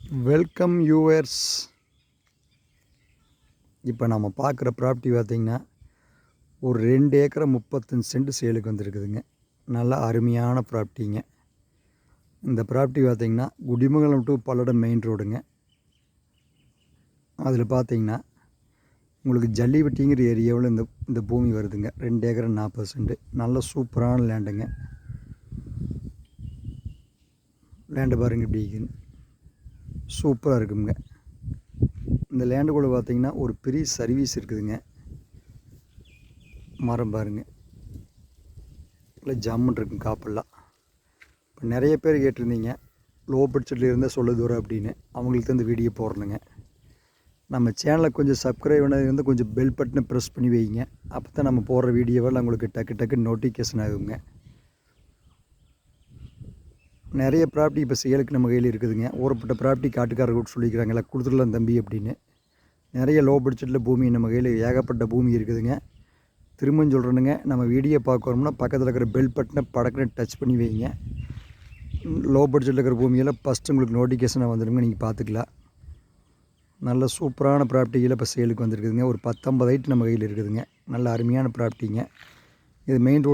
Welcome viewers. இப்போ நம்ம பார்க்குற ப்ராப்பர்ட்டி பார்த்திங்கன்னா ஒரு 2 ஏக்கரை 35 சென்ட் சேலுக்கு வந்துருக்குதுங்க. நல்ல அருமையான ப்ராப்பர்ட்டிங்க. இந்த ப்ராப்பர்ட்டி பார்த்திங்கன்னா குடிமங்கலம் டு பல்லடம் மெயின் ரோடுங்க. அதில் பார்த்திங்கன்னா உங்களுக்கு ஜல்லிவட்டிங்கிற ஏரியாவில் இந்த பூமி வருதுங்க. 2 ஏக்கரை 40 சென்ட் நல்ல சூப்பரான லேண்டுங்க. லேண்டு பாருங்கள் இப்படி சூப்பராக இருக்குங்க. இந்த லேண்டுக்குள்ளே பார்த்திங்கன்னா ஒரு பெரிய சர்வீஸ் இருக்குதுங்க. மரம் பாருங்கள் இல்லை ஜம்முன் இருக்குங்க காப்பெல்லாம். இப்போ நிறைய பேர் கேட்டிருந்தீங்க லோ பட்ஜெட்டில் இருந்தால் சொல்ல தூரம் அப்படின்னு. அவங்களுக்கு தான் இந்த வீடியோ போடணுங்க. நம்ம சேனலை கொஞ்சம் சப்ஸ்கிரைப் பண்ணது வந்து கொஞ்சம் பெல் பட்டனை ப்ரெஸ் பண்ணி வைங்க. அப்போ தான் நம்ம போடுற வீடியோவெல்லாம் உங்களுக்கு டக்கு நோட்டிஃபிகேஷன் ஆகுங்க. நிறைய ப்ராப்பர்ட்டி இப்போ சேலுக்கு நம்ம கையில் இருக்குதுங்க. ஊறப்பட்ட ப்ராப்பர்ட்டி காட்டுக்காரர் கூட சொல்லிக்கிறாங்களா கொடுத்துடலாம் தம்பி அப்படின்னு. நிறைய லோ பட்ஜெட்டில் பூமி நம்ம கையில் ஏகப்பட்ட பூமி இருக்குதுங்க. திரும்பவும் சொல்கிறேனுங்க, நம்ம வீடியோ பார்க்குறோம்னா பக்கத்தில் இருக்கிற பெல் பட்டனை படக்குன்னு டச் பண்ணி வைங்க. லோ பட்ஜெட்டில் இருக்கிற பூமியெல்லாம் ஃபஸ்ட்டு உங்களுக்கு நோட்டிஃபிகேஷனாக வந்துடுங்க, நீங்கள் பார்த்துக்கலாம். நல்ல சூப்பரான ப்ராப்பர்ட்டியில் இப்போ சேலுக்கு வந்துருக்குதுங்க. ஒரு 19 ஐட்டு நம்ம கையில் இருக்குதுங்க. நல்ல அருமையான ப்ராப்பர்ட்டிங்க. இது மெயின்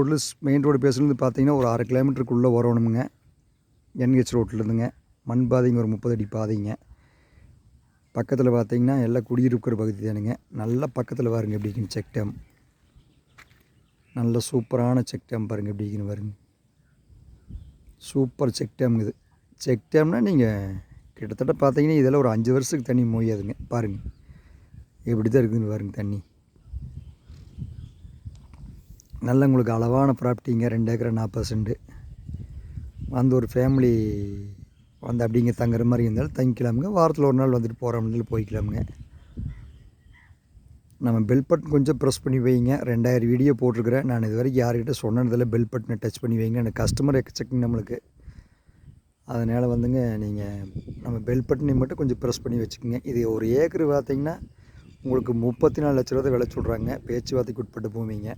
ரோடு பேசுகிறது பார்த்திங்கன்னா ஒரு 1/2 கிலோமீட்டருக்குள்ளே வரணுமுங்க. NH ரோட்லேருந்துங்க. மண் பாதைங்க ஒரு 30 அடி பாதைங்க. பக்கத்தில் பார்த்திங்கன்னா எல்லாம் குடியிருக்கிற பகுதி தானுங்க. நல்லா பக்கத்தில் பாருங்கள் எப்படி இருக்குன்னு செக் டேம். நல்ல சூப்பரான செக் டேம் பாருங்கள் எப்படி இருக்குன்னு பாருங்கள். சூப்பர் செக் டேம்ங்க இது. செக் டேம்னால் நீங்கள் கிட்டத்தட்ட பார்த்தீங்கன்னா இதெல்லாம் ஒரு 5 வருஷத்துக்கு தண்ணி மோயாதுங்க. பாருங்கள் எப்படி தான் இருக்குதுன்னு பாருங்கள் தண்ணி. நல்ல உங்களுக்கு அளவான ப்ராப்பர்ட்டிங்க. 2 ஏக்கரை 40 சென்ட். வந்து ஒரு ஃபேமிலி வந்து அப்படிங்க தங்குற மாதிரி இருந்தாலும் தங்கிக்கலாமுங்க. வாரத்தில் ஒரு நாள் வந்துட்டு போகிற மாதிரி போய்க்கலாமுங்க. நம்ம பெல் பட்டன் கொஞ்சம் ப்ரெஸ் பண்ணி வைங்க. 2000 வீடியோ போட்டிருக்கிறேன். நான் இது வரைக்கும் யார்கிட்ட சொன்னதில்லை பெல் பட்டனை டச் பண்ணி வைங்க. எனக்கு கஸ்டமர் எக்கச்சக்குங்க நம்மளுக்கு. அதனால் வந்துங்க நீங்கள் நம்ம பெல் பட்டனை மட்டும் கொஞ்சம் ப்ரெஸ் பண்ணி வச்சுக்கோங்க. இது ஒரு ஏக்கர் பார்த்திங்கன்னா உங்களுக்கு 34 லட்ச ரூபா விலை சொல்கிறாங்க. பேச்சுவார்த்தைக்கு உட்பட்ட பூமிங்க.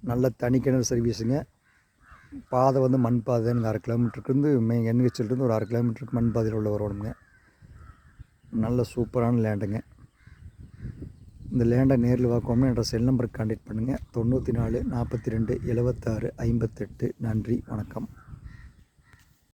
நல்ல தனிக்கிணறு சர்வீஸுங்க. பாதை வந்து மண் பாதை. எனக்கு 1/2 கிலோமீட்டருக்கு வந்து NHலேருந்து ஒரு 1/2 கிலோமீட்டருக்கு மண் பாதையில் உள்ள வரணுங்க. நல்ல சூப்பரான லேண்டுங்க. இந்த லேண்டை நேரில் பார்க்கணும்னா என்னோட செல் நம்பருக்கு கான்டாக்ட் பண்ணுங்கள். 94 42 76 58. நன்றி, வணக்கம்.